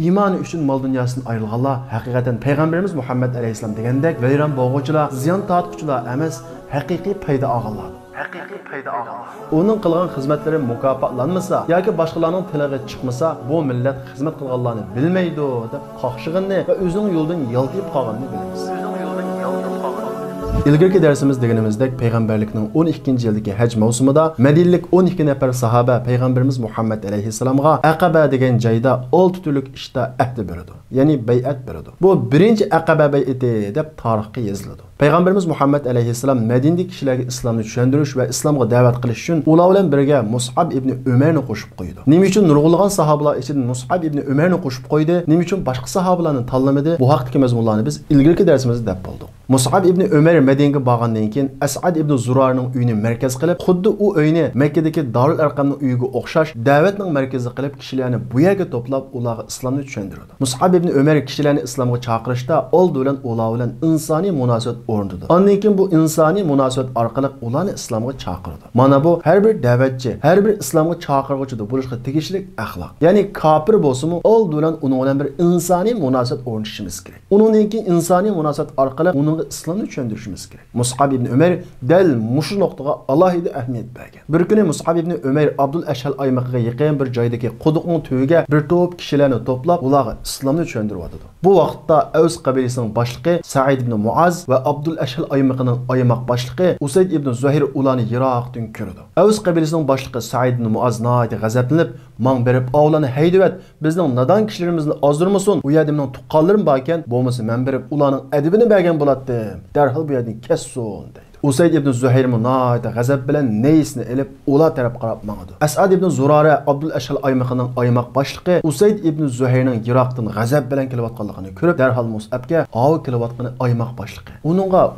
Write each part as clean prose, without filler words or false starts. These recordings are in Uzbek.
İmanı üçün mal dünyasından ayrılğanlar haqiqatan Peygamberimiz Muhammed Aleyhisselam degandek vayron bo'g'uvchilar, ziyon tortquchilar emas, haqiqiy payda olganlar. Haqiqiy payda olganlar. Onun qilgan xizmatlari mukofotlanmasa yoki boshqalarning tiliga chiqmasa, bu millat xizmat qilganlarni bilmaydi deb qoqshig'ini va o'zining yo'ldan yaltib qolganini bilamiz. İlgirki dersimiz deganimizdek Peygamberlikning 12. yildagi haj mavsumida Madinalik 12 nafar sahaba Peygamberimiz Muhammed Aleyhisselamga Aqaba degan joyda 6 turlik ishda ahd berdi. Ya'ni bay'at berdi. Bu birinchi Aqaba bay'ati deb tarixga yoziladi. Peygamberimiz Muhammed Aleyhisselam Madinadagi kishilarga islomni tushuntirish va islomga da'vat qilish uchun ular bilan birga Mus'ab ibn Umarni qo'shib qo'ydi. Nima uchun nurg'ulg'an sahobalar ichidan Mus'ab ibn Umarni qo'shib qo'ydi? Nima uchun boshqa sahobalarni tanlamadi? Bu haqdagi mazmunlarni biz ilgirki darsimizda deb bo'ldik. Mus'ab ibn Umar Madinaga borgandan keyin As'ad ibn Zurarning uyini markaz qilib, xuddi u uyni Makkadagi Darul Arqamning uyiga o'xshash da'vatning markazi qilib, kishilarni bu yerga to'plab, ularga islomni tushuntirdi. Mus'ab ibn Umar kishilarni islomga chaqirishda oldi bilan ular bilan insoniy munosabat o'rnatdi. Ondan keyin bu insoniy munosabat orqali ularni islomga chaqirdi. Mana bu har bir da'vatchi, har bir islomga chaqiruvchida bo'lishga tegishli axloq. Ya'ni kofir bo'lsa-mu, oldi bilan uning bilan bir insoniy munosabat o'rnatishimiz kerak. Undan keyin insoniy munosabat orqali uning islomni tushuntirishimiz kerak. Mus'ab ibn Umar dal mushu nuqtaga alohida ahamiyat bergan. Bir kuni Mus'ab ibn Umar Abdul Ashal aymaqiga yaqin bir joydagi quduqning tuyiga bir to'p kishilarni to'plab, ularga islomni tushuntirdi. Bu vaqtda Aws qabilasining boshlig'i Sa'id ibn Muaz va Abdul Ashal aymaqining aymaq boshlig'i Usayd ibn Zuhayr ularni yiroqdan ko'rdi. Aws qabilasining boshlig'i Sa'id ibn Muaz nayt g'azablanib, "Mang berib avlarni haydavat, bizning nadan kishilarimizni ozdirmasin. U yerda mening tuqqanlarim bor ekan, bo'lmasa men berib ularning adibini bergan bo'ladi. Darhol bu yerdan kessin" dedi. Usayd ibn Zuhayr munayda g'azab bilan neysini elib ular taraf qarab mangdi. As'ad ibn Zurara Abdul Ashal aymaqining aymaq boshlig'i Usayd ibn Zuhayrning yiroqdan g'azab bilan kelayotganligini ko'rib, darhol Mus'abga "Havi kelayotgani aymaq boshlig'i.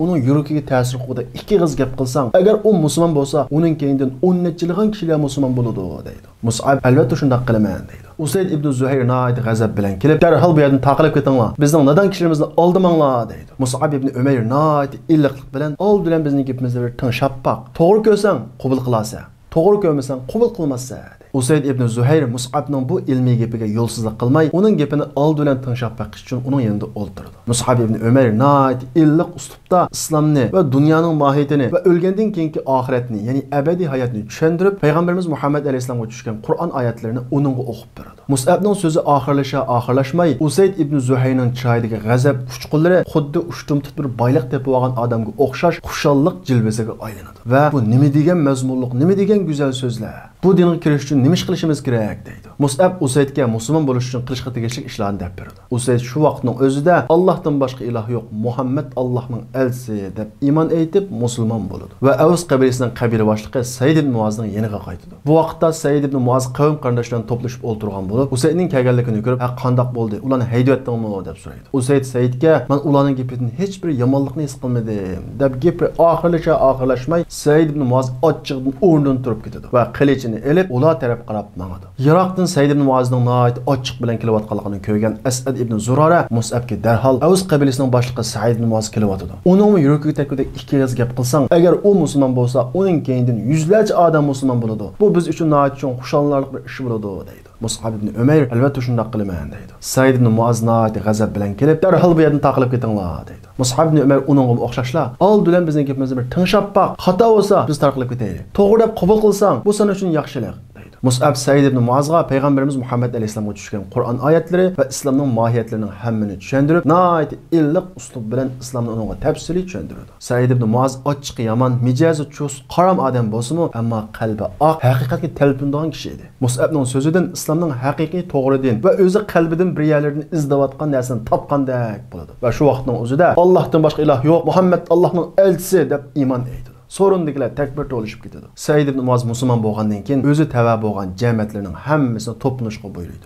Uning yuragiga ta'sir qildi. Ikki qiz gap qilsang, agar u musulmon bo'lsa, uning keyindan 10 nechiligan kishilar musulmon bo'ladi" deydi. Mus'ab albatta shunday qilaman deydi. Usayd ibn Zuhayr nayda g'azab bilan kelib, darhol bu yerdan taqilib ketinglar. Bizning nadan kishilarimizni oldimanglar deydi. Mus'ab ibn Umar nayda illiqlik bilan oldi bilan bizning gapimizda bir tinchapaq. To'g'ri ko'rsang, qabul qilasa. To'g'ri ko'rmasang, qabul qilmasa. Usayd ibn Zuhayr Mus'abning bu ilmiy gapiga yo'lsizlik qilmay, uning gapini oldi bilan tinchab baqish uchun uning yanında o'ltirdi. Mus'ab ibn Umar nayt illiq uslubda islomni va dunyoning mohiyatini va o'lgandan keyingi oxiratni, ya'ni abadiy hayotni tushuntirib, Payg'ambarimiz Muhammad alayhisolamga tushgan Qur'on oyatlarini uningga o'qib berdi. Mus'abning so'zi oxirlashmay, Usayd ibn Zuhayrning chiroyidagi g'azab uchqunlari xuddi ushtumtib bir boyliq tepib olgan odamga o'xshash xushalliq jilvasiga aylanadi. Va bu nima degan mazmunliq, nima degan go'zal so'zlar. Bu dinga kirish uchun nima qilishimiz kerak deydi. Mus'ab Usaydga musulmon bo'lish uchun qilishga tegishli ishlarni deb berdi. Usayd shu vaqtning o'zida Allohdan boshqa iloh yo'q, Muhammad Allohning elchisi deb iymon aytib musulmon bo'ldi. Va Aws qabilasining qabila boshlig'i Said ibn Muazning yeniga qaytdi. Bu vaqtda Said ibn Muaz qavm qarindoshlaridan to'plashib o'ltirgan bo'lib, Usaydning kelganligini ko'rib, "Qandoq bo'ldi? Ularni haydayotdingmi?" deb so'raydi. Usayd Saidga, "Men ularning gapidan hech bir yomonlikni his qilmadim" deb gapi oxirlashmay, Said ibn Muaz ochiqdan o'rnidan turib ketdi va qilichini elib ular taraf qarab mangdi. Yiroqdan Said ibn Muazning nayt ochiq bilan kelayotganligini ko'rgan As'ad ibn Zurara Mus'abga darhol Aws qabilasining boshlig'i Said ibn Muaz kelyotdi. Uning yuragiga takudek ikki qiz gap qilsang, agar u musulmon bo'lsa, uning keyindan yuzlarcha odam musulmon bo'ladi. Bu biz uchun nayt uchun xushonlarlik bir ish bo'ladi deydi. Mus'ab ibn Umar albatta shunday qilaman deydi. Said ibn Muaz nayt g'azab bilan kelib, darhol bu yerdan taqilib ketinglar deydi. Mus'ab ibn Umar uningga o'xshashlar, oldi bilan bizning gapimizni bir tinchapaq, xato bo'lsa biz tarqilib ketaylik. To'g'ri deb qabul qilsang, bu sen uchun yaxshilik. Mus'ab Said ibn Muazga Peygamberimiz Muhammed Aleyhisselam'a tushgan Qur'on oyatları ve İslamning mohiyatlarini hammani tushuntirib, nayt illiq uslub bilan islomni unga tafsiliy tushuntirdi. Said ibn Muaz ochiq yomon, mijozi chus, qaram odam bo'lsa-mu, ammo qalbi oq, haqiqatga talpinadigan kishi edi. Mus'abning so'zidan islomning haqiqiy to'g'ri din va o'zi qalbidan bir yerlardan izlayotgan narsani topgandek bo'ladi. Va shu vaqtning o'zida Allohdan boshqa iloh yo'q, Muhammad Allohning elchisi deb iymon etdi. Sorundagilar takbir to'lishib ketadi. Said ibn Muaz musulmon bo'lgandan keyin o'zi tava bo'lgan jamiyatlarning hammasini to'planishga buyurdi.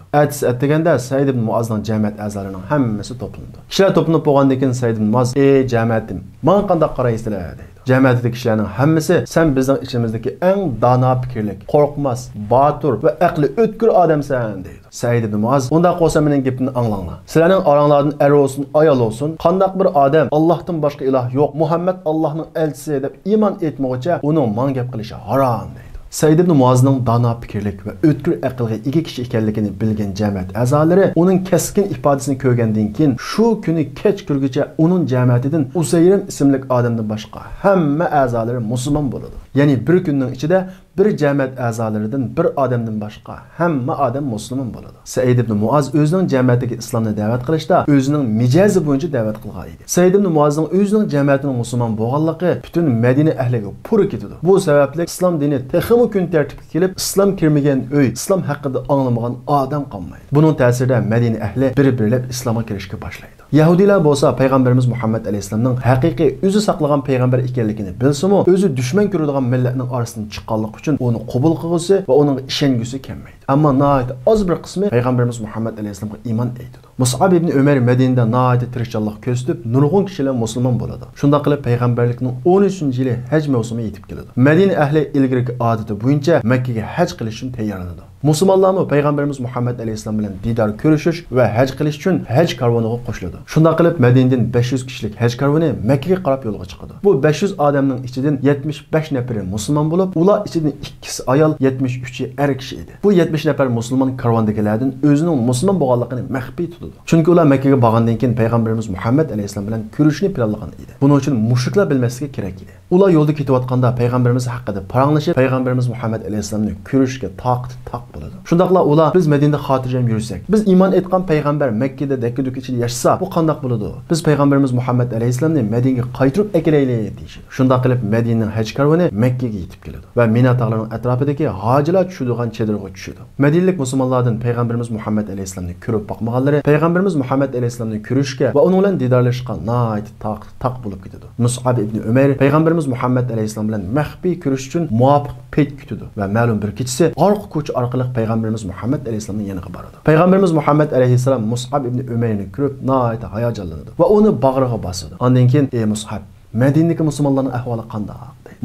Atdeganda Said ibn Muazning jamiyat a'zolarining hammasi to'plandi. Kishilar to'planib bo'lgandan keyin Said ibn Muaz, "Ey jamiyatim, men qanday qaraysizlar?" dedi. Jamiyatdagi kishilarning hammasi, "Sen bizning ichimizdagi eng dono fikrlik, qo'rqmas, botur va aqli o'tkir odamsan" dedi. Said ibn Muaz, "Unda qo'sa mening gapimni anglanglar. Sizlarning oranglardan er olsun, ayol olsun, qandaq bir odam Allohdan boshqa iloh yo'q, Muhammad Allohning elchisi deb iymon etmoqcha, uning men gap qilishi harom" dedi. Said ibn Muazning dono fikrlik va o'tkir aqlga ega kishi ekanligini bilgan jamiyat a'zolari uning keskin ifodasini ko'rgandan keyin shu kuni kech kirguncha uning jamiyatidan Usayrim ismli odamdan boshqa hamma a'zolari musulmon bo'ladi. Ya'ni bir kunning ichida bir jamiyat a'zolaridan bir odamdan boshqa hamma odam musulmon bo'ladi. Said ibn Muaz o'zining jamiyatiga islomni da'vat qilishda o'zining mijozi bo'yicha da'vat qilgan edi. Said ibn Muazning o'zining jamiyatining musulmon bo'lganligi butun Madina ahliga puri ketdi. Bu sababli islom dini texmi kun tartibga kelib, islom kirmagan uy, islom haqida anglamagan odam qolmaydi. Buning ta'sirida Madina ahli bir-birlab islomga kirishga boshlaydi. Yahudilar bo'lsa payg'ambarimiz Muhammad alayhisolamning haqiqiy o'zi saqlagan payg'ambar ekanligini bilsa-mu, o'zi dushman ko'radigan millatning orasidan chiqqanlik uchun uni qabul qilgisi va uning ishongusi kelmaydi. Ammo nihoyat oz bir qismi payg'ambarimiz Muhammad alayhisolamga iymon etdi. Mus'ab ibn Umar Madinada nihoyat tirishchanlik ko'rsatib, nurg'un kishilar musulmon bo'ladi. Shunda qilib payg'ambarlikning 13-yili haj mavsumi yetib keladi. Madina ahli ilgirki odati bo'yicha Makka ga haj qilish uchun tayyorlanadi. Musulmonlarmi payg'ambarimiz Muhammad alayhisolam bilan didor ko'rishish va haj qilish uchun haj karvoniga qo'shiladi. Shunda qilib Madinadan 500 kishilik haj karvoni Makka ga qarab yo'lga chiqadi. Bu 500 odamning ichidan 75 nafari musulmon bo'lib, ular ichidan 2si ayol, 73i er kishi edi. Bu 70 nafar musulmon karvondagilardan o'zining musulmon bo'lganligini maxfiy tutadi. Chunki ular Makka ga borgandan keyin payg'ambarimiz Muhammad alayhisolam bilan ko'rishni planlagan edi. Buning uchun mushriklar bilmasligi kerak edi. Ular yo'lda ketayotganda payg'ambarimiz haqida paranglashib, payg'ambarimiz Muhammad alayhisolamni ko'rishga taq bo'ladi. Shundaqla ular biz Madinada xotirjam yursak, biz iymon etgan payg'ambar Makkada dakka-duk ichida yashasa, bu qanday bo'ladi? Biz payg'ambarimiz Muhammad alayhisolamni Madinaga qaytirib akelaylik deyishdi. Shunda qilib Madinaning haj karvoni Makkaga yetib keladi va Mina tog'larining atrofidagi hojilar tushadigan chedirga tushadi. Madinalik musulmonlardan payg'ambarimiz Muhammad alayhisolamni ko'rib boqmaganlari payg'ambarimiz Muhammad alayhisolamni ko'rishga va uning bilan didorlashishga nihoyat taq bo'lib ketadi. Mus'ab ibn Umar payg'ambarimiz Muhammad alayhisolam bilan maxfiy ko'rish uchun muvofiq payt kutdi va ma'lum bir kechasi orqa ko'cha orqali payg'ambarimiz Muhammad alayhisolamning yoniga boradi. Payg'ambarimiz Muhammad alayhisolam Mus'ab ibn Umayrni ko'rib nihoyat hayajonlanadi va uni bag'riga bosadi. Ondan keyin ey Mus'ab, Madinadagi musulmonlarning ahvoli qanday?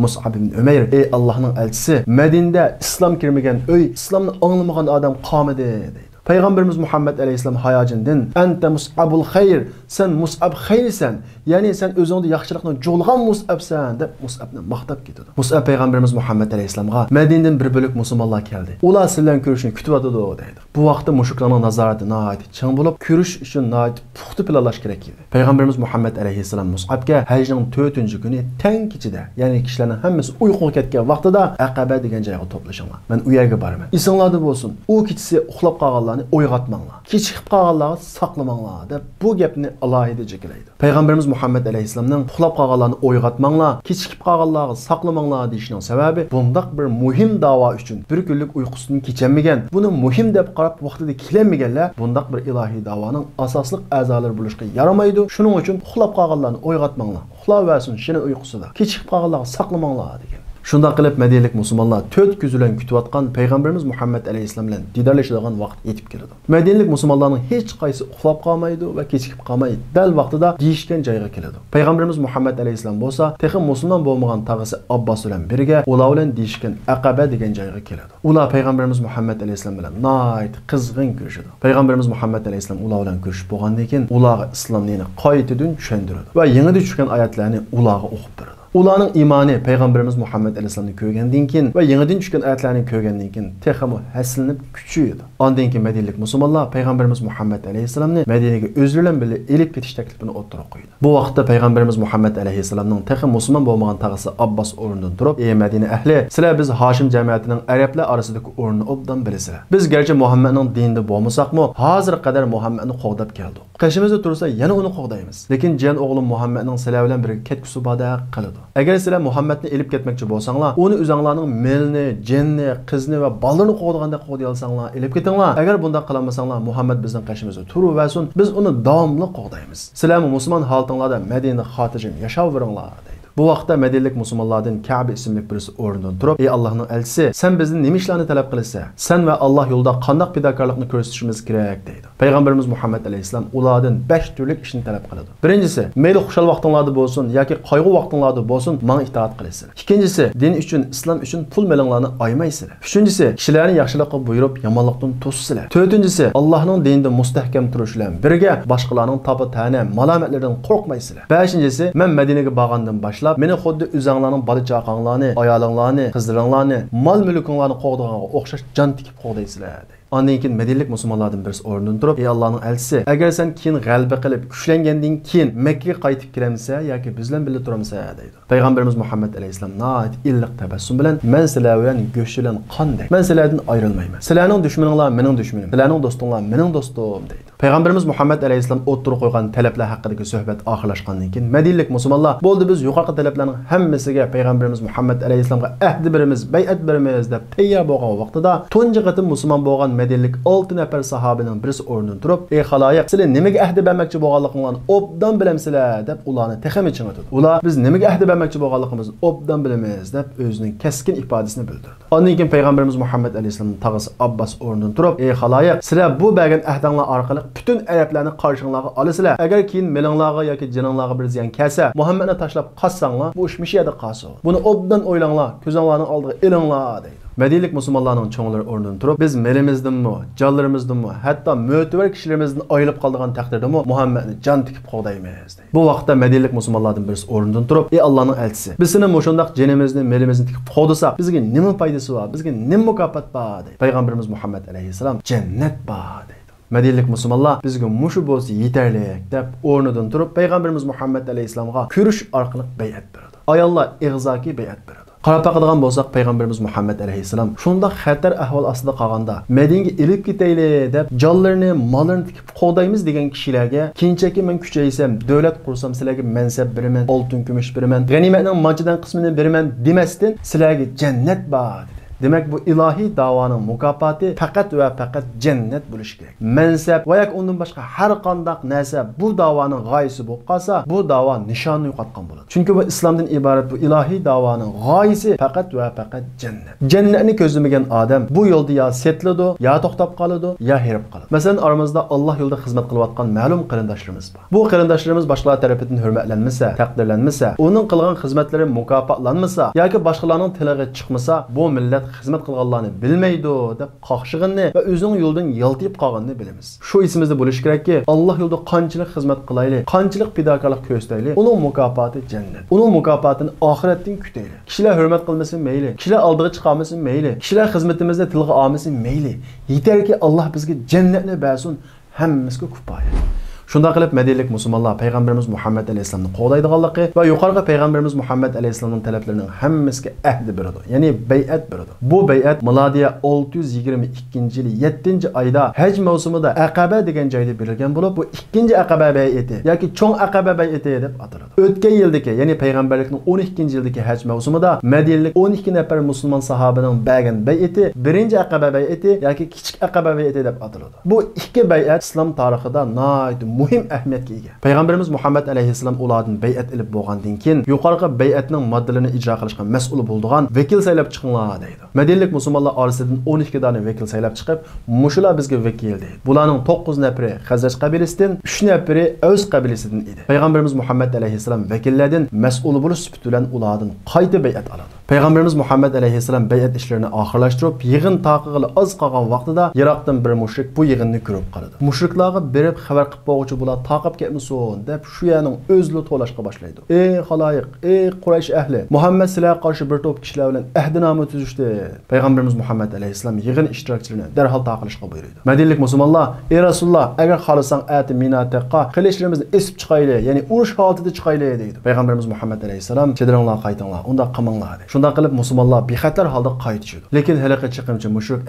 Mus'ab ibn Umayr, ey Allohning elchisi, Madinada islom kirmagan uy, islomni anglamagan odam qolmadi deydi. Payg'ambarimiz Muhammad alayhisolam hayajondan anta Mus'abul xayr, sen Mus'ab xayrisan, ya'ni sen o'zingda yaxshilikni jo'lg'an Mus'absan deb Mus'abni maqtab ketadi. Mus'ab payg'ambarimiz Muhammad alayhisolamga Madinadan bir bo'lak musulmonlar keldi. Ular sizlarni ko'rishni kutyapti deydi. Bu vaqtda mushriklarning nazorati nihoyat chang bo'lib, ko'rish uchun nihoyat puxta planlash kerak edi. Payg'ambarimiz Muhammad alayhisolam Mus'abga hajning 4-kuni tang kechida, ya'ni kishilarning hammasi uyquga ketgan vaqtida Aqaba degan joyga to'plashinglar. Men u yerga boraman. Esinglarda bo'lsin, u kechasi uxlab qolganlar o'yg'atmanglar, kechikib qolganlarni saqlamanglar deb bu gapni alohida jikilaydi. Payg'ambarimiz Muhammad alayhisolamning uxlab qolganlarni o'yg'atmanglar, kechikib qolganlarni saqlamanglar deyishning sababi bundaq bir muhim da'vo uchun bir kunlik uyqusidan kechanmagan, buni muhim deb qarab vaqtida kelmaganlar bundaq bir ilohiy da'voning asosli a'zolari bo'lishga yaramaydi. Shuning uchun uxlab qolganlarni o'yg'atmanglar, uxlayversin shina uyqusida, kechikib qolganlarni saqlamanglar degan. Shunda qilib Madinalik musulmonlar 4 kun bilan kutayotgan payg'ambarimiz Muhammad alayhisolam bilan didorlashadigan vaqt yetib keladi. Madinalik musulmonlarning hech qaysi uxlab qolmaydi va kechikib qolmaydi. Dal vaqtida deyishgan joyga keladi. Payg'ambarimiz Muhammad alayhisolam bo'lsa, texim musulmon bo'lmagan tag'isi Abbos bilan birga ular bilan deyishgan Aqaba degan joyga keladi. Ular payg'ambarimiz Muhammad alayhisolam bilan nihoyat qizg'in ko'rishadi. Payg'ambarimiz Muhammad alayhisolam ular bilan ko'rishib bo'lgandan keyin ularga islomni qaytadan tushuntiradi va yangi tushgan oyatlarni ularga o'qib beradi. Ularning iymoni payg'ambarimiz Muhammad alayhisolamni ko'rgandan keyin va yangidan tushgan oyatlarni ko'rgandan keyin texmo haslinib kuchaydi. Ondan keyin Madinalik musulmonlar payg'ambarimiz Muhammad alayhisolamni Madinaga o'zlaridan bilan elib ketish taklifini o'ttirib qo'ydi. Bu vaqtda payg'ambarimiz Muhammad alayhisolamning texmo musulmon bo'lmagan tag'isi Abbos o'rnidan turib, "Ey Madina ahli, sizlar biz Hoshim jamiyatining arablar orasidagi o'rnini obdan bilasizlar. Biz garchi Muhammadning dinida bo'lmasaqmi, hozir qadar Muhammadni qo'g'dab keldik. Qashimizda tursa yana uni qo'g'daymiz. Lekin jan o'g'lim Muhammadning sizlar bilan birga ketgusi boda qiladi. Agar sizlar Muhammadni elib ketmoqchi bo'lsanglar, uni o'zinglarning melni, jinni, qizni va bolalarni qo'g'daganda qo'g'day olsanglar, elib ketinglar. Agar bunday qilmasanglar, Muhammad bizning qashimizda turaversin, biz uni davomli qo'g'daymiz. Sizlar musulmon holatinglarda Madinada xotirjam yashayveringlar." Bu vaqtda Madinalik musulmonlardan Ka'b ismli birisi o'rnidan turib, "Ey Allohning elchisi, sen bizdan nima ishlarni talab qilsa, sen va Alloh yo'lida qanday fidokorlikni ko'rsatishimiz kerak?" deydi. Payg'ambarimiz Muhammad alayhisolam ulardan 5 turli ishni talab qiladi. Birinchisi, mayli xushal vaqtinglarda bo'lsin yoki qayg'u vaqtinglarda bo'lsin, menga itoat qilasizlar. Ikkinchisi, din uchun, islom uchun pul melinglarni aymaysizlar. Uchinchisi, kishilarni yaxshilikqa buyurib, yomonlikdan to'ssizlar. To'rtinchisi, Allohning dinida mustahkam turish bilan birga boshqalarning topi ta'na, malomatlardan qo'rqmaysizlar. Beshinchisi, men Madinaga borgandan boshlab boshlab meni xuddi o'zinglarning bola chaqanglarni, ayolinglarni, qizlaringlarni, mol mulkinglarni qo'g'diganga o'xshash jon tikib qo'g'daysizlar. Ondan keyin Madinalik musulmonlardan birisi o'rnidan turib, "Ey Allohning elchisi, agar sen keyin g'alaba qilib, kuchlangandan keyin Makkaga qaytib kelamsa yoki biz bilan birga turamsa" deydi. Payg'ambarimiz Muhammad alayhisalom nəhayət illiq tabassum bilan "Men sizlar bilan go'sht bilan qanday? Men sizlardan ayrilmayman. Sizlarning dushmaninglar mening dushmanim, sizlarning do'stinglar mening do'stim" deydi. Payg'ambarimiz Muhammad alayhisalom o'ttirib qo'ygan talablar haqidagi suhbat oxirlashgandan keyin Madinalik musulmonlar "Bo'ldi, biz yuqorqi talablarning hammasiga Payg'ambarimiz Muhammad alayhisalomga ahd beramiz, bay'at beramiz" deb tayyor bo'lgan vaqtida tunji qatim musulmon bo'lgan Madinalik 6 nafar sahobaning birisi o'rnidan turib, "Ey xaloyiq, sizlar nimaga ahd bermoqchi bo'lganliginglarni obdan bilamsizlar" deb ularni texmi chingitdi. Ular "Biz nimaga ahd bermoqchi bo'lganligimizni obdan bilamiz" deb o'zining keskin ifodasini bildirdi. Ondan keyin Payg'ambarimiz Muhammad alayhisalomning tog'asi Abbas o'rnidan turib, "Ey xaloyiq, sizlar bu bergan ahdinglar orqali bütün ayıplarni qarşыңlarga olasizlar. Agar keyin melinglarga yoki jininglarga bir ziyon kelsa, Muhammadni tashlab qassanglar, bu ish mishiyada qolsin. Buni obdan o'ylanglar, ko'zinglarning oldiga ilinglar" deydi. Madinalik musulmonlarning cho'nglari o'rnidan turib, "Biz melimizdanmi, jonlarimizdanmi, hatto mo'tabar kishilarimizdan ayrilib qolgan taqdirdami Muhammadni jon tikib qo'ydaymiz" deydi. Bu vaqtda Madinalik musulmonlardan birisi o'rnidan turib, "Ey Allohning elchisi, biz seni mushundaq jinimizni, melimizni tikib qo'ydisak, bizga nima foydasi bor, bizga nima mukofot bor" deydi. Payg'ambarimiz Muhammad alayhisalom "Jannat bor" deydi. Madinalik musulmonlar bizga mushu bo'lsa yetarli deb o'rnidan turib Payg'ambarimiz Muhammad alayhisalomga ko'rish orqali bay'at berdi. Ayollar ig'zoki bay'at berdi. Qarab baqadigan bo'lsak, Payg'ambarimiz Muhammad alayhisalom shunda xatar ahvol ostida qolganda Madinaga elib ketayli deb jonlarini, mollarini tikib qo'ydaymiz degan kishilarga keyinchaki men kuchaysam, davlat qursam, sizlarga mansab beraman, oltin kumush beraman, g'animatning manchidan qismini beraman demasdan sizlarga jannat bor. Demek bu ilahi davanın mukafati faqat ve faqat cennet bo'lishi kerak. Mansab va yoki undan boshqa har qanday narsa bu davanın g'oyasi bo'lib qolsa, bu davo nishonni yo'qotgan bo'ladi. Chunki bu islomdan iborat bu ilahi davanın g'oyasi faqat ve faqat cennet. Cennetni ko'zlamagan odam bu yo'lda ya setladi, ya to'xtab qoladi, ya herib qoladi. Masalan, aramizda Alloh yo'lida xizmat qilayotgan ma'lum qarindoshlarimiz bor. Bu qarindoshlarimiz boshqalar tomonidan hurmatlanmasa, taqdirlanmasa, uning qilgan xizmatlari mukofotlanmasa yoki boshqalarning tiliga chiqmasa, bu millat xizmat qilganlarni bilmaydi deb qoqshig'ini va o'zining yo'ldan yaltib qolganini bilamiz. Shu esimizda bo'lishi kerakki, Alloh yo'lida qanchalik xizmat qilaylik, qanchalik fidokorlik ko'rsataylik, uning mukofoti jannat. Uning mukofotini oxiratdan kutaylik. Kishilar hurmat qilmasin mayli, kishilar oldiga chiqolmasin mayli, kishilar xizmatimizda tilga olmasin mayli. Yetarki Alloh bizga jannatni bersin, hammamizga kifoya. Shunda qilib Madinalik musulmonlar Payg'ambarimiz Muhammad alayhisalomni qo'llaydiganligi va yuqorgi Payg'ambarimiz Muhammad alayhisalomning talablarining hammasiga ahd beradi, ya'ni bay'at beradi. Bu bay'at milodiya 622-yil 7-oyda Haj mavsumida Aqaba degan joyda berilgan bo'lib, bu ikkinchi Aqaba bay'ati yoki cho'ng Aqaba bay'ati deb ataladi. O'tgan yildagi, ya'ni payg'ambarlikning 12-yildagi Haj mavsumida Madinalik 12 nafar musulmon sahobaning bergan bay'ati birinchi Aqaba bay'ati yoki kichik Aqaba bay'ati deb ataladi. Bu ikki bay'at islom tarixida nihoyat muhim ahamiyatga ega. Payg'ambarimiz Muhammad alayhisalom ulardan bay'at ilib bo'lgandan keyin yuqorqi bay'atning moddalarini ijro qilishga mas'ul bo'lgan vakil saylab chiqinglar deydi. Madinalik musulmonlar orasidan 12 dona vakil saylab chiqib, mushular bizga vakil deydi. Bularning 9 nafari Xazraj qabilasidan, 3 nafari Aws qabilasidan edi. Payg'ambarimiz Muhammad alayhisalom vakillardan mas'ul bo'lish bilan ulardan qayta bay'at oladi. Payg'ambarimiz Muhammad alayhisalom bay'at ishlarini oxirlashtirib, yig'in taqig'ili oz qolgan vaqtida Iroqdan bir mushrik bu yig'inni ko'rib qoladi. Mushriklarga berib xabar qilib bo'g'uvchi bular taqib ketmasin deb shu yerning o'zli to'lashga boshlaydi. "Ey xaloyiq, ey Quraysh ahli, Muhammad sizlarga qarshi bir to'p kishilar bilan ahdnoma tuzishdi." Payg'ambarimiz Muhammad alayhisalom yig'in ishtirokchilarini darhol taqilishga buyurdi. Madinalik musulmonlar, "Ey Rasululloh, agar xohlasang ati minataqqa qilishlarimizni esib chiqayli, ya'ni urush holatida chiqayli" deydi. Payg'ambarimiz Muhammad alayhisalom "Chediringlar, qaytinglar, unda qilmanglar" dedi. Shunda qilib musulmonlar bexatar holda qaytishdi. Lekin haliqi chiqimchi mushrik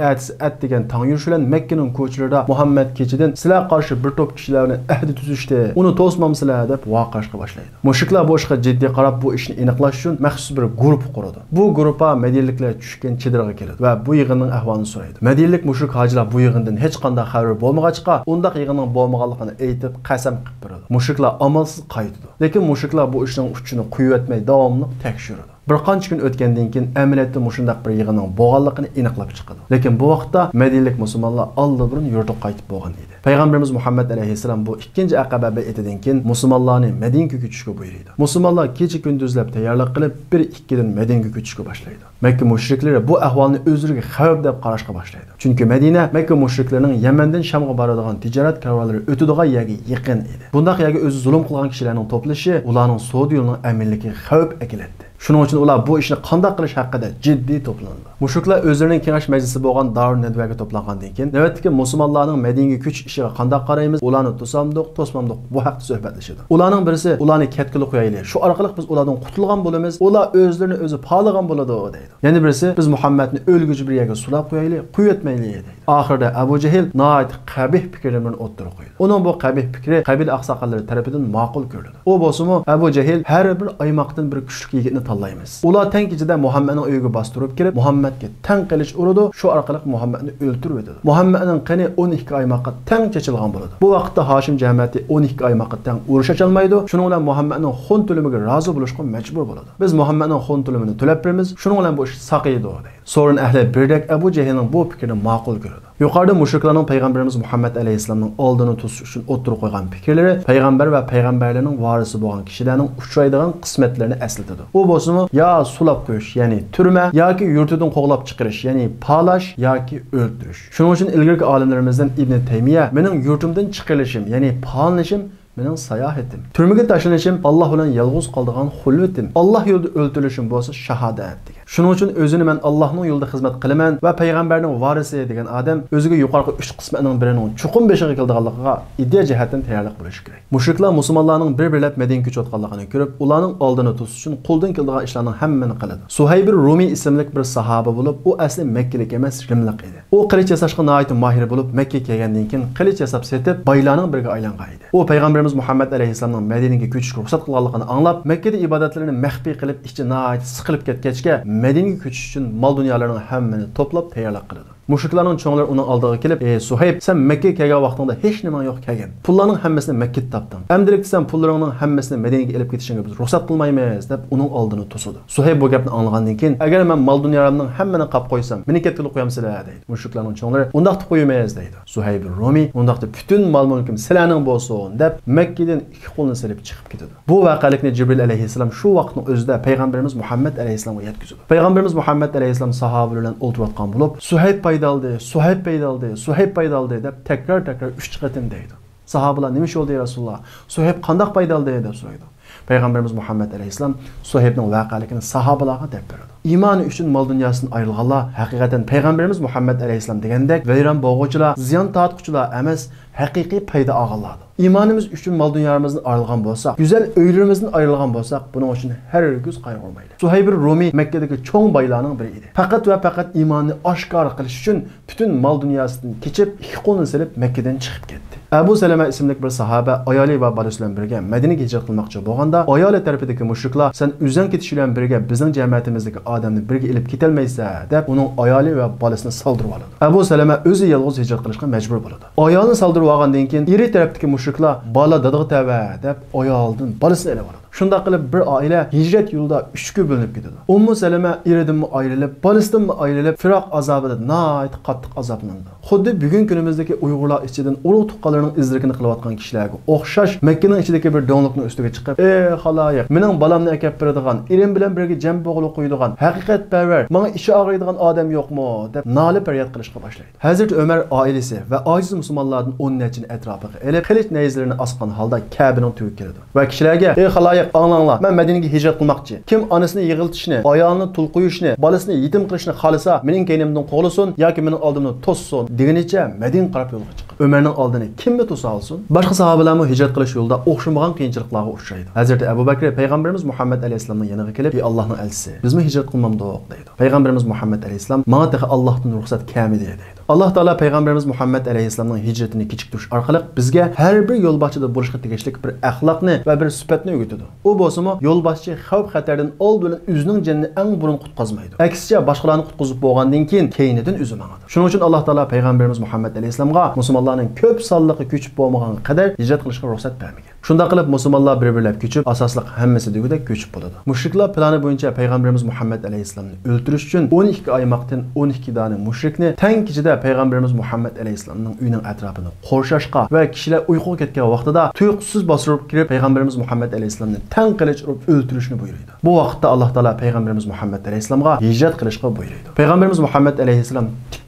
at degan tong yurish bilan Makkaning ko'chalarida Muhammad kechidan sizlar qarshi bir to'p kishilar bilan ahd tuzishdi, uni to'smamsizlar deb vaqashga boshlaydi. Mushriklar bu ishga jiddiy qarab bu ishni aniqlash uchun maxsus bir guruh quradi. Bu guruhga Madinliklar tushgan Chidirga keladi va bu yig'inning ahvolini so'raydi. Madinlik mushrik hojilar bu yig'indan hech qanday xabar bo'lmag'achqa, undaq yig'inning bo'lmaganligini aytib qasam qilib beradi. Mushriklar amalsiz qaytadi. Lekin mushriklar bu ishning uchini quyib o'tmay davomli tekshiradi. Bir qancha kun o'tgandan keyin amaliyotda mushundaq bir yig'inning bo'lganligini aniqlab chiqadi. Lekin bu vaqtda Madinalik musulmonlar allabirun yurtga qaytib bo'lgan edi. Payg'ambarimiz Muhammad alayhisalom bu ikkinchi Aqaba bay'atidan keyin musulmonlarni Madinaga ko'chishga buyurdi. Musulmonlar kecha kunduzlab tayyorlik qilib 1-2 dan Madinaga ko'chishga boshlaydi. Makka mushriklari bu ahvolni o'zlariga xavf deb qarashga boshlaydi. Chunki Madina Makka mushriklarining Yamandan Shamga boradigan tijorat karvonlari o'tadigan yerga yaqin edi. Bundaq Şundaq yerga o'zi zulm qilgan kishilarning to'plashi ularning savdo yo'lining aminligiga xavf akilatdi. Shuning uchun ular bu ishni qanday qilish haqida jiddiy to'plandi. Mushuklar o'zlarining kengash majlisi bo'lgan Darun Nadvaga to'plangandan keyin navbatdagi musulmonlarning Madinaga ko'chish ishiga qanday qaraymiz, ularni to'samdiq, to'smamdiq bu haqda suhbatlashadi. Ularning birisi ularni ketkili qo'yaylik. Shu orqali biz ulardan qutulgan bo'lamiz, ular o'zlarini o'zi palagan bo'ladi deydi. Yana birisi biz Muhammadni o'lguchi bir yerga sulab qo'yaylik, qo'yatmaylik deydi. Oxirida Abu Jahl noit qabih fikrini o'ttirib qo'ydi. Uning bu qabih fikri qabil aqsoqollari tomonidan ma'qul ko'rildi. U bo'lsa-mu Abu Jahl har bir aymoqdan bir kuchli yigitni tanlaymiz. Ular tang kechida Muhammadning uyiga bostirib kirib, Muhammadga tang qilish urdi, shu orqali Muhammadni o'ldirib edi. Muhammadning qani 12 aymoqqa tang chechilgan bo'ladi. Bu vaqtda Hashim jamiyati 12 aymoqqa tang urush ocholmaydi. Shuning bilan Muhammadning xon to'limiga rozi bo'lishga majbur bo'ladi. Biz Muhammadning xon to'limini to'lab beramiz, shuning bilan bu ish saqiydi deydi. So'rin ahli birdek Abu Jahlning bu fikrini ma'qul ko'rdi. Yuqorida mushriklarning payg'ambarimiz Muhammad alayhisolamning oldini to'sish uchun o'tirib qo'ygan fikrlari payg'ambar va payg'ambarlarning varisi bo'lgan kishilarning uchraydigan qismatlarini eslatadi. U bo'lsa-mu ya sulab qo'yish, ya'ni turma yoki yurtidan qo'g'lab chiqarish, ya'ni palash yoki o'ldirish. Shuning uchun ilgirki olimlarimizdan Ibn Taymiya mening yurtimdan chiqarilishim, ya'ni palanishim mening sayohatim. Turmaga tashlanishim Alloh bilan yolg'iz qoldigan xulvatim. Alloh yo'lida o'ldirilishim bo'lsa shahodat degan. Shuning uchun o'zini men Allohning yo'lida xizmat qilaman va payg'ambarning varisi degan odam o'ziga yuqorqi 3 qismatining birining chuqur beshiga keldiganligiga idea jihatdan tayyorlik bo'lishi kerak. Mushriklar musulmonlarning bir-birlab Madinaga ko'chayotganligini ko'rib, ularning oldini to'sish uchun qo'ldan keladigan ishlarning hammani qiladi. Suhayb Rumi ismli bir sahoba bo'lib, u asli Makkalik emas, Rimlik edi. U qilich yasashga nihoyat mahir bo'lib, Makka kelgandan keyin qilich yasab setib, boylarning biriga aylangan edi. U payg'ambarimiz Muhammad alayhisolamning Madinaga ko'chishga ruxsat qilganligini anglab, Makkada ibodatlarini maxfiy qilib, ichi nihoyat siqilib ketgachga Madinaga ko'chish uchun mol dunyolarning hammani to'plab tayyorlik qiladi. Mushriklarning cho'nglar uning oldiga kelib, Suhayb, sen Makka kelgan vaqtingda hech nima yo'q kelgan. Pullarning hammasini Makka topding. Amdilik sen pullaringning hammasini Madinaga olib ketishingga biz ruxsat qilmaymiz deb uning oldini to'sadi. Suhayb bu gapni anglagandan keyin, agar men mol dunyolarning hammani qilib qo'ysam, meni ketkilib qo'yamsizlar deydi. Mushriklarning cho'nglari undaq deb qo'ymaymiz deydi. Suhayb Rumi undaq deb butun mol-mulkim sizlarning bo'lsin deb Makkadan ikki qo'lni silib chiqib ketadi. Bu voqealikni Jibril alayhisalom shu vaqtning o'zida payg'ambarimiz Muhammad alayhisalomga yetkazadi. Payg'ambarimiz Muhammad alayhisalom sahobalar bilan o'tirayotgan bo'lib, Suhayb Suhayb paydaldi deb tekrar 3 qatim deydi. Sahobalar nima bo'ldi ey Rasululloh? Suhayb qandoq paydaldi deb so'raydi. Payg'ambarimiz Muhammad alayhisalom Suhaybning voqealigini sahobalarga deb beradi. İmanı uchun mol dunyosidan ayrilganlar haqiqatan payg'ambarimiz Muhammad alayhisalom degandek vayron bo'g'uvchilar, ziyon tortquchilar emas, haqiqiy payda olganlardir. İmanımız uchun mol dunyomizdan ayrilgan bo'lsak, go'zal uylarimizdan ayrilgan bo'lsak, buning uchun hargiz qayg'urmaylik. Suhayb Rumi Makkadagi cho'ng boylarning biri edi. Faqat va faqat iymonni oshkor qilish uchun butun mol dunyosidan kechib, ikki qo'lini silib Makkadan chiqib ketdi. Abu Salama ismli bir sahoba ayoli va bolasi bilan birga Madinaga hijrat qilmoqchi bo'lganda, ayoli tarafidagi mushriklar sen o'zing ketish bilan birga bizning jamiyatimizdagi odamni birga ilib ketolmaysan deb uning ayoli va bolasini soldirib oladi. Abu Salama o'zi yolg'iz hijrat qilishga majbur bo'ladi. Ayolni soldirib olgandan keyin eri tarafdagi mushriklar bola dadiga tava deb ayoldan bolasini olib oladi. Shunday qilib bir oila hijrat yo'lida 3 ga bo'linib ketadi. Ummu Salama eridan ayrilib, bolasidan ayrilib, firoq azobida nihoyat qattiq azoblandi. Xuddi bugun kunimizdagi Uyg'urlar ichidan urug' tuqqanlarning izlarini qilayotgan kishilarga o'xshash Makkaning ichidagi bir donliqning ustiga chiqib, "Ey xaloyiq, mening bolamni akab beradigan, erim bilan birga jam bo'g'ilib qo'yadigan, haqiqatparvar, menga ishi og'riydigan odam yo'qmi?" deb nolib faryod qilishga boshlaydi. Hazrat Umar oilasi va ojiz musulmonlarning 10 nachini atrofiga elib, qilich nayzlarini osgan holda Ka'baning tuyiga keladi. Va kishilarga, "Ey xaloyiq, anglanglar, men Madinaga hijrat qilmoqchi. Kim onasini yig'iltishni, ayolini tul qo'yishni, bolasini yetim qilishni xohlasa, mening keynimdan qo'g'lisin yoki mening oldimdan to'ssin" deganicha Madinaga qarab yo'lga chiqdi. Umarning oldini kimni to'sa olsin? Boshqa sahobalar ham hijrat qilish yo'lida o'xshamagan qiyinchiliklarga uchraydi. Hazrat Abu Bakr payg'ambarimiz Muhammad alayhisolamning yoniga kelib, "Ey Allohning elchisi, bizmi hijrat qilmamdiq" deydi. Payg'ambarimiz Muhammad alayhisolam, "Menga taqa Allohdan ruxsat kamidi" deydi. Allah Taala payg'ambarimiz Muhammad alayhisolamning hijratini kechiktirish orqali bizga har bir yo'lboshchida bo'lishga tegishli bir axloqni va bir sifatni o'rgatadi. U bo'lsa-mu, yo'lboshchi xavf xatardan old bilan o'zining jonini eng burun qutqazmaydi. Aksicha boshqalarni qutqazib bo'lgandan keyin keynidan o'zi mangadi. Shuning uchun Alloh Taala payg'ambarimiz Muhammad alayhisolamga musulmonlarning ko'p sonliqi ko'chib bo'lmagan qadar hijrat qilishga ruxsat bermagan. Shunda qilib musulmonlar bir-birlab ko'chib, asosliq hammasi degudek ko'chib bo'ladi. Mushriklar plani bo'yicha payg'ambarimiz Muhammad alayhisolamni o'ldirish uchun 12 aymoqdan 12 dona mushrikni tang kechida payg'ambarimiz Muhammad alayhisolamning uyining atrofini qorshashqa va kishilar uyquga ketgan vaqtida tuyuqsiz bostirib kirib payg'ambarimiz Muhammad alayhisolamni tang qilich urib o'ltirishni buyurdi. Bu vaqtda Alloh taolo payg'ambarimiz Muhammad alayhisalomga hijrat qilishga buyurdi. Payg'ambarimiz Muhammad alayhisalom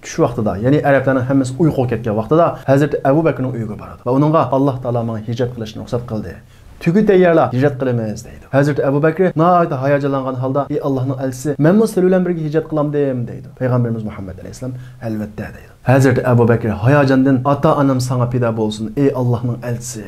shu vaqtida, ya'ni arablarning hammasi uyquga ketgan vaqtida Hazrat Abu Bakrning uyiga boradi va uningga Alloh taolo menga hijrat qilishni ruxsat qildi. Tügü tayyorla hijrat qilamiz deydi. Hazrat Abu Bakr nihoyat hayajonlangan holda, "Ey Allohning elchisi, men bu sizlar bilan birga hijrat qilamdim" deydi. Payg'ambarimiz Muhammad alayhisalom albatta deydi. Hazrat Abu Bakr hayajondan "Ata-onam sana pido bo'lsin, ey Allohning elchisi"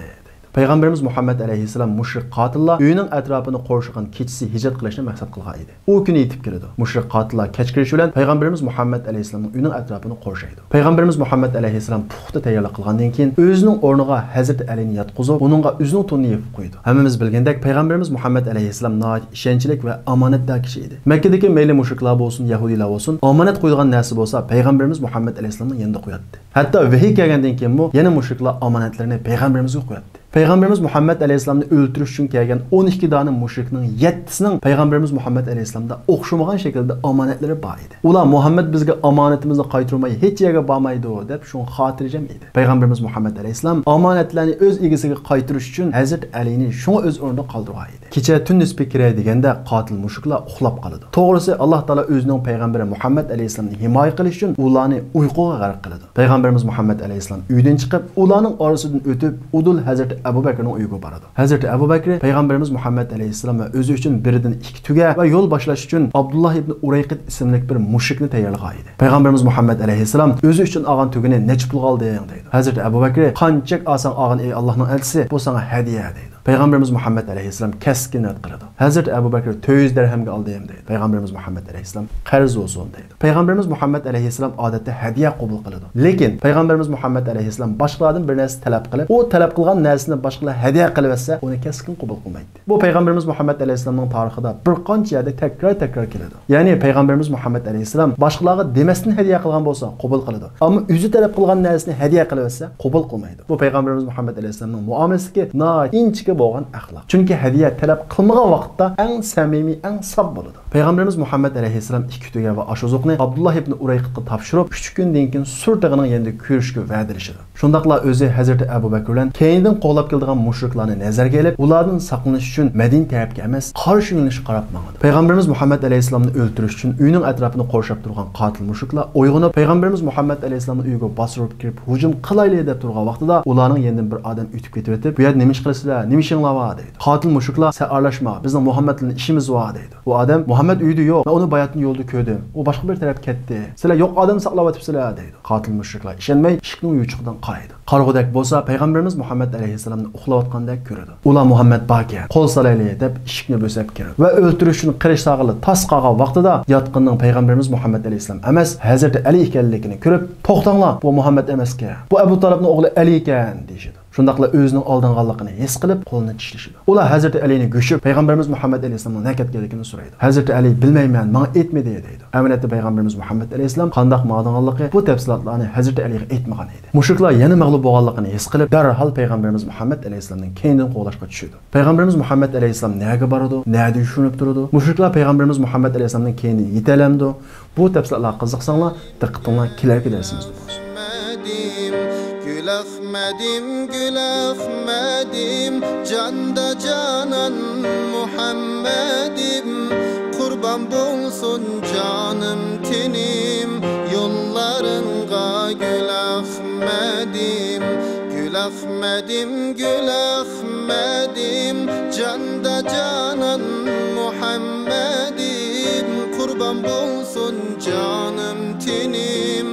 Peygamberimiz Muhammed aleyhisselam müşrik qatillar uyuning atrofini qo'rshigan kechasi hijrat qilishni maqsad qilgan edi. U kuni yetib keladi. Müşrik qatillar kech kirish bilan Peygamberimiz Muhammed aleyhisselamning uyining atrofini qorshaydi. Peygamberimiz Muhammed aleyhisselam puxta tayyorlik qilgandan keyin o'zining o'rniga Hazrat Alini yotqizib, uningga o'zining to'nini yepib qo'ydi. Hammamiz bilgandek Peygamberimiz Muhammed aleyhisselam nihoyat ishonchli va omonatdor kishi edi. Makkadagi mayli mushriklar bo'lsin, yahudiylar bo'lsin, omonat qo'ygan narsa bo'lsa Peygamberimiz Muhammed aleyhisselamning yanında qo'yadi. Hatto vahiy kelgandan keyin bu yana mushriklar omonatlarini Peygamberimizga qo'yadi. Peygamberimiz Muhammed aleyhisselamni o'ltirish uchun kelgan 12 dona mushrikning 7'sinin Peygamberimiz Muhammed aleyhisselamda o'xshamagan shaklda omonatlari bor edi. Ular Muhammed bizga omonatimizni qaytarmay hech yerga bormaydi deb shuni xotirjam edi. Peygamberimiz Muhammed aleyhisselam omonatlarni o'z egasiga qaytarish uchun Hazrat Alini shuni o'z o'rnida qoldirgan edi. Kecha tun nisbi kiray deganda qotil mushriklar uxlab qoladi. To'g'risi Alloh taolo o'zining payg'ambari Muhammed aleyhisselamni himoya qilish uchun ularni uyquga g'arq qiladi. Payg'ambarimiz Muhammed aleyhisselam uydan chiqib, ularning orasidan o'tib, Udul Hazrat Abu Bakrning uyiga boradi. Hazrat Abu Bakr Peygamberimiz Muhammed aleyhisselam va o'zi uchun biridan 2 tuga va yo'l boshlash uchun Abdullah ibn Urayqit ismli bir mushrikni tayyorlagan edi. Peygamberimiz Muhammed aleyhisselam o'zi uchun olgan tugini nechta pulga olding deydi. Hazrat Abu Bakr qancha olsang olgan ey Allohning elchisi, bu sana hadiya deydi. Peygamberimiz Muhammed aleyhisselam keskin rad qiladi. Hazrat Abu Bakr 200 dirhamga oldim deydi. Peygamberimiz Muhammed aleyhisselam qarz olsun deydi. Peygamberimiz Muhammed aleyhisselam odatda hadiya qabul qiladi. Lekin Peygamberimiz Muhammed aleyhisselam boshqalardan bir narsa talab qilib, u talab qilgan narsani boshqalar hadiya qilib etsa, uni keskin qabul qilmaydi. Bu Peygamberimiz Muhammed aleyhisselamning tarixida bir qancha yerda takror keladi. Ya'ni Peygamberimiz Muhammed aleyhisselam boshqalarga demasdan hadiya qilgan bo'lsa, qabul qiladi. Ammo o'zi talab qilgan narsani hadiya qilib etsa, qabul qilmaydi. Bu Peygamberimiz Muhammed aleyhisselamning muomalasiki inchiki bo'lgan axloq. Chunki hadiya talab qilmagan vaqtda eng samimiy, eng saf bo'ladi. Peygamberimiz Muhammed aleyhisselam 2 tuga va ashuzuqni Abdullah ibn Urayqitga topshirib, 3 kundan keyin Surtag'ining yanında ko'rishga va'dalashadi. Shundaqla o'zi Hazrat Abu Bakr bilan keyindan qo'llab keladigan mushriklarni nazarga olib, ulardan saqlanish uchun Madina tarafga emas, qarshi yo'nalishga qarab mangadi. Peygamberimiz Muhammed aleyhisselamni o'ltirish uchun uyining atrofini qorshab turgan qotil mushriklar o'yg'onib Peygamberimiz Muhammed aleyhisselamning uyiga bostirib kirib, hujum qilayli deb turgan vaqtida ularning yanından bir odam o'tib ketib o'tib, "Bu yer nima ish qilasizlar? Nima ishinglar bor?" deydi. Qotil mushriklar "Sen aralashma, bizning Muhammed bilan ishimiz bor" deydi. Bu odam "Muhammed uyida yo'q, men uni bayatni yo'lda ko'rdim. U boshqa bir tarafga ketdi. Sizlar yo'q odam saqlab o'tibsizlar" deydi. Qotil mushriklar ishonmay, eshikning yuchiqdan qaraydi. Qarg'udek bo'lsa Peygamberimiz Muhammed aleyhisselamni uxlayotgandek ko'radi. Ular "Muhammed baki, qo'l salayli" deb eshikni bo'sab kiradi va o'ltirish uchun qilish tag'ili tas qolgan vaqtida yotqinning Peygamberimiz Muhammed aleyhisselam emas, Hazrat Ali ekanligini ko'rib, "To'xtanglar, bu Muhammed emasga. Bu Abu Talibning o'g'li Ali ekan" deyishadi. Shundaqla o'zining oldinganligini his qilib, qo'lini tishlashadi. Ular Hazrat Alini go'shib Peygamberimiz Muhammed aleyhisselamning nakatganligini so'raydi. Hazrat Ali "Bilmayman, menga aytmadi" deydi. Amaliyotda Peygamberimiz Muhammed aleyhisselam qandoq ma'lumotlarni bu tafsilotlarni Hazrat Aliga aytmagan edi. Mushriklar yana mag'lub bo'lganligini his qilib, darhol Peygamberimiz Muhammed aleyhisselamning keynidan qo'g'lashga tushadi. Peygamberimiz Muhammed aleyhisselam nega boradi? Nega tushunib turadi? Mushriklar Peygamberimiz Muhammed aleyhisselamning keynidan yetalamdi. Bu tafsilotlarga qiziqsanglar, diqqatinglar kelarki darsimizda bo'lsin. Gül Ahmedim, Gül Ahmedim, canda canan Muhammedim, kurban bulsun canım tenim, yollarınga Gül Ahmedim, Gül Ahmedim, Gül Ahmedim, canda canan Muhammedim, kurban bulsun canım tenim,